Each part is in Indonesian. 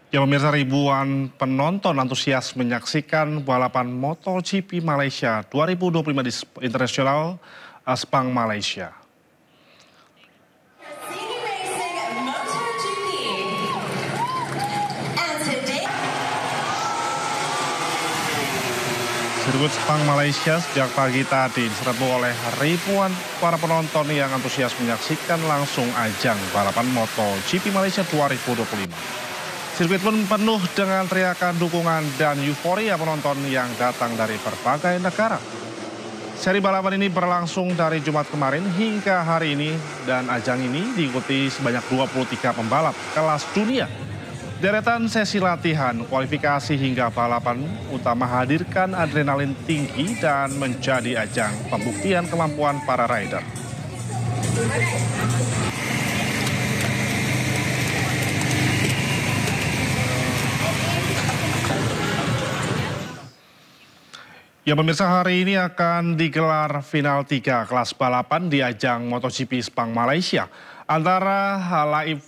Ya pemirsa, ribuan penonton antusias menyaksikan balapan MotoGP Malaysia 2025 di Internasional Sepang, Malaysia. Sirkuit Sepang, Malaysia sejak pagi tadi diserbu oleh ribuan para penonton yang antusias menyaksikan langsung ajang balapan MotoGP Malaysia 2025. Sirkuit pun penuh dengan teriakan dukungan dan euforia penonton yang datang dari berbagai negara. Seri balapan ini berlangsung dari Jumat kemarin hingga hari ini dan ajang ini diikuti sebanyak 23 pembalap kelas dunia. Deretan sesi latihan, kualifikasi hingga balapan utama hadirkan adrenalin tinggi dan menjadi ajang pembuktian kemampuan para rider. Ya pemirsa, hari ini akan digelar final 3 kelas balapan di ajang MotoGP Sepang, Malaysia. Antara lap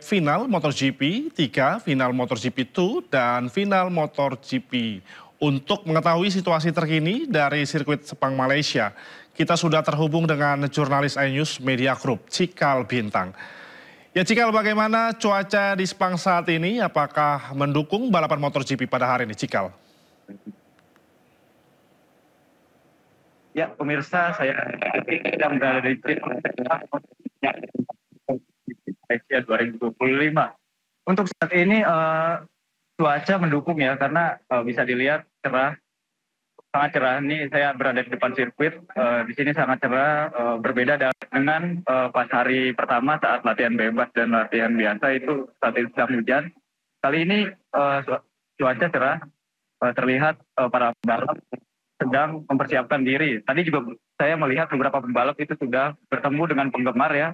final MotoGP 3, final MotoGP 2, dan final MotoGP. Untuk mengetahui situasi terkini dari sirkuit Sepang, Malaysia, kita sudah terhubung dengan jurnalis iNews Media Group, Cikal Bintang. Ya Cikal, bagaimana cuaca di Sepang saat ini? Apakah mendukung balapan MotoGP pada hari ini, Cikal? Ya, pemirsa, saya sedang berada di Malaysia 2025. Untuk saat ini cuaca mendukung ya, karena bisa dilihat cerah, sangat cerah. Ini saya berada di depan sirkuit, di sini sangat cerah, berbeda dengan pas hari pertama saat latihan bebas dan latihan biasa itu saat itu sedang hujan. Kali ini cuaca cerah, terlihat para pembalap sedang mempersiapkan diri. Tadi juga saya melihat beberapa pembalap itu sudah bertemu dengan penggemar ya.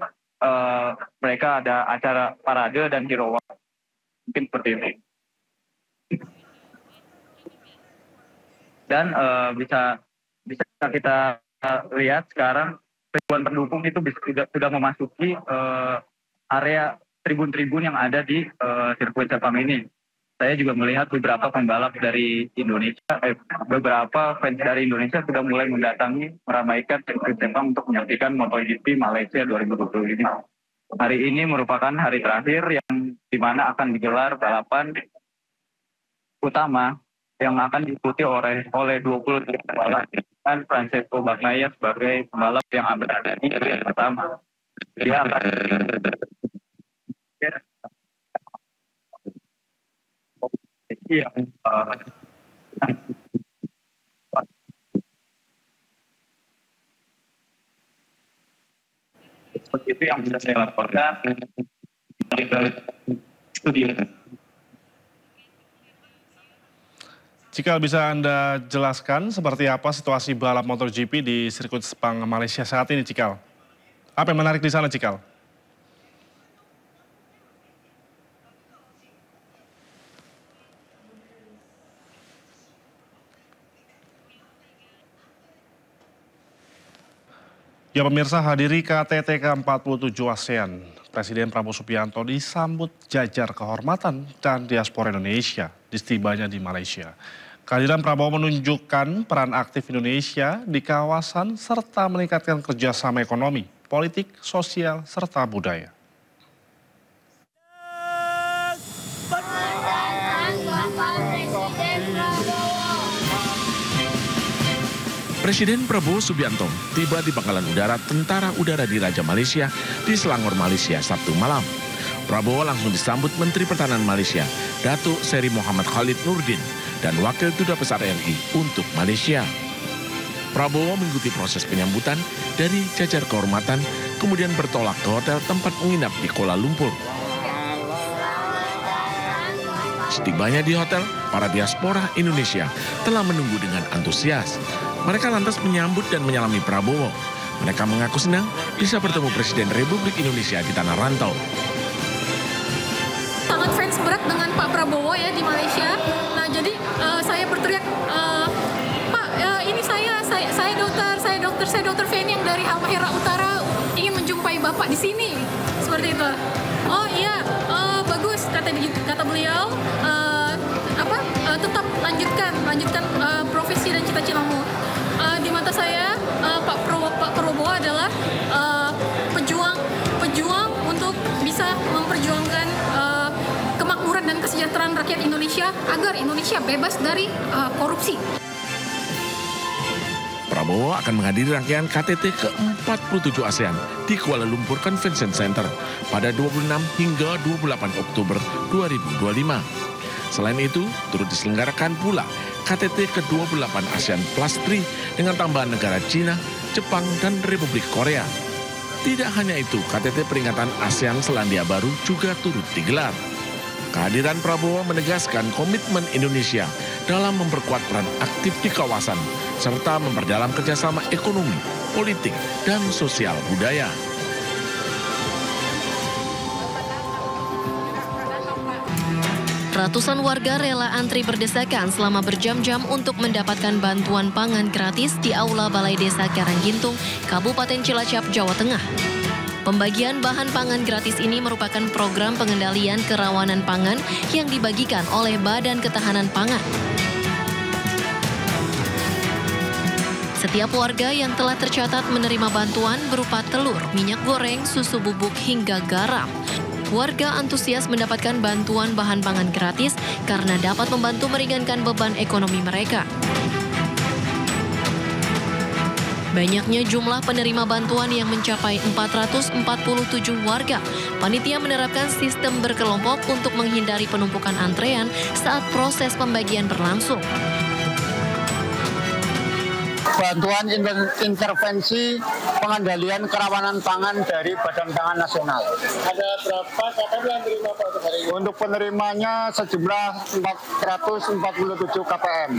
Mereka ada acara parade dan hero walk. Mungkin seperti ini. Dan bisa kita lihat sekarang ribuan pendukung itu sudah memasuki area tribun-tribun yang ada di sirkuit Sepang ini. Saya juga melihat beberapa pembalap dari Indonesia, beberapa fans dari Indonesia sudah mulai mendatangi, meramaikan sirkuit Sepang untuk menyaksikan MotoGP Malaysia 2025. Hari ini merupakan hari terakhir yang dimana akan digelar balapan utama yang akan diikuti oleh 23 pembalap dan Francesco Bagnaia sebagai pembalap yang berada di seri pertama. Dia akan seperti itu yang bisa saya laporkan dari studio. Cikal, bisa Anda jelaskan seperti apa situasi balap MotoGP di sirkuit Sepang, Malaysia saat ini, Cikal? Apa yang menarik di sana, Cikal? Ya pemirsa, hadiri KTT ke-47 ASEAN, Presiden Prabowo Subianto disambut jajar kehormatan dan diaspora Indonesia di setibanya di Malaysia. Kehadiran Prabowo menunjukkan peran aktif Indonesia di kawasan serta meningkatkan kerjasama ekonomi, politik, sosial, serta budaya. Presiden Prabowo Subianto tiba di Pangkalan Udara Tentara Udara di Raja Malaysia di Selangor, Malaysia, Sabtu malam. Prabowo langsung disambut Menteri Pertahanan Malaysia, Datuk Seri Muhammad Khalid Nurdin, dan Wakil Duta Besar RI untuk Malaysia. Prabowo mengikuti proses penyambutan dari jajar kehormatan, kemudian bertolak ke hotel tempat menginap di Kuala Lumpur. Setibanya di hotel, para diaspora Indonesia telah menunggu dengan antusias. Mereka lantas menyambut dan menyalami Prabowo. Mereka mengaku senang bisa bertemu Presiden Republik Indonesia di tanah rantau. Sangat fans berat dengan Pak Prabowo ya di Malaysia. Nah jadi saya berteriak, Pak ini saya dokter Feni yang dari Halmahera Utara ingin menjumpai Bapak di sini. Seperti itu. Oh iya, bagus kata dia. beliau tetap lanjutkan profesi dan cita-citamu. Di mata saya Pak Prabowo adalah pejuang untuk bisa memperjuangkan kemakmuran dan kesejahteraan rakyat Indonesia agar Indonesia bebas dari korupsi. Prabowo akan menghadiri rangkaian KTT ke-47 ASEAN di Kuala Lumpur Convention Center pada 26 hingga 28 Oktober 2025. Selain itu, turut diselenggarakan pula KTT ke-28 ASEAN Plus 3 dengan tambahan negara Cina, Jepang, dan Republik Korea. Tidak hanya itu, KTT peringatan ASEAN Selandia Baru juga turut digelar. Kehadiran Prabowo menegaskan komitmen Indonesia dalam memperkuat peran aktif di kawasan, serta memperdalam kerjasama ekonomi, politik, dan sosial budaya. Ratusan warga rela antri berdesakan selama berjam-jam untuk mendapatkan bantuan pangan gratis di Aula Balai Desa Karanggintung, Kabupaten Cilacap, Jawa Tengah. Pembagian bahan pangan gratis ini merupakan program pengendalian kerawanan pangan yang dibagikan oleh Badan Ketahanan Pangan. Setiap warga yang telah tercatat menerima bantuan berupa telur, minyak goreng, susu bubuk, hingga garam. Warga antusias mendapatkan bantuan bahan pangan gratis karena dapat membantu meringankan beban ekonomi mereka. Banyaknya jumlah penerima bantuan yang mencapai 447 warga. Panitia menerapkan sistem berkelompok untuk menghindari penumpukan antrean saat proses pembagian berlangsung. Bantuan intervensi pengendalian kerawanan pangan dari Badan Pangan Nasional. Ada berapa KPM yang terima Pak untuk hari ini? Untuk penerimanya sejumlah 447 KPM.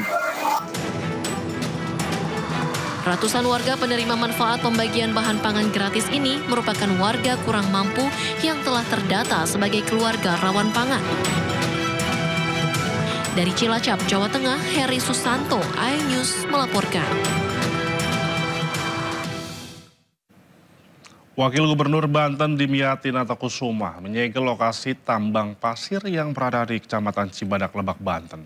Ratusan warga penerima manfaat pembagian bahan pangan gratis ini merupakan warga kurang mampu yang telah terdata sebagai keluarga rawan pangan. Dari Cilacap, Jawa Tengah, Heri Susanto, iNews melaporkan. Wakil Gubernur Banten Dimyati Natakusuma menyegel lokasi tambang pasir yang berada di Kecamatan Cibadak, Lebak, Banten.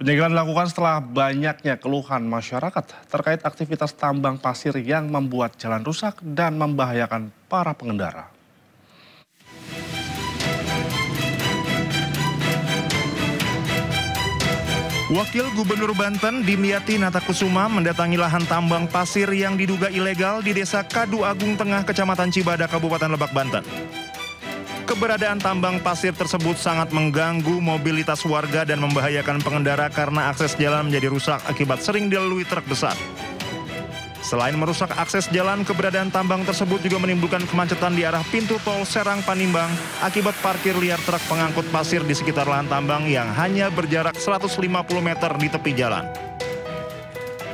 Penyegelan dilakukan setelah banyaknya keluhan masyarakat terkait aktivitas tambang pasir yang membuat jalan rusak dan membahayakan para pengendara. Wakil Gubernur Banten Dimyati Natakusuma mendatangi lahan tambang pasir yang diduga ilegal di Desa Kadu Agung Tengah, Kecamatan Cibadak, Kabupaten Lebak, Banten. Keberadaan tambang pasir tersebut sangat mengganggu mobilitas warga dan membahayakan pengendara karena akses jalan menjadi rusak akibat sering dilalui truk besar. Selain merusak akses jalan, keberadaan tambang tersebut juga menimbulkan kemacetan di arah pintu tol Serang Panimbang akibat parkir liar truk pengangkut pasir di sekitar lahan tambang yang hanya berjarak 150 meter di tepi jalan.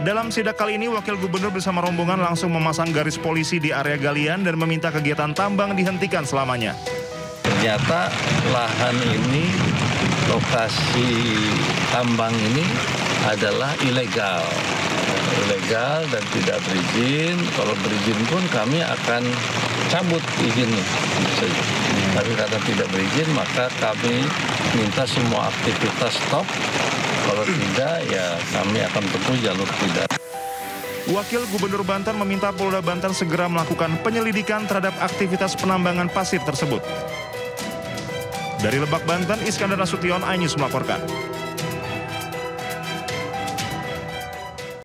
Dalam sidak kali ini, Wakil Gubernur bersama rombongan langsung memasang garis polisi di area galian dan meminta kegiatan tambang dihentikan selamanya. Ternyata lahan ini, lokasi tambang ini adalah ilegal dan tidak berizin. Kalau berizin pun kami akan cabut izinnya. Tapi karena tidak berizin, maka kami minta semua aktivitas stop. Kalau tidak, ya kami akan tempuh jalur pidana. Wakil Gubernur Banten meminta Polda Banten segera melakukan penyelidikan terhadap aktivitas penambangan pasir tersebut. Dari Lebak, Banten, Iskandar Nasution, iNews melaporkan.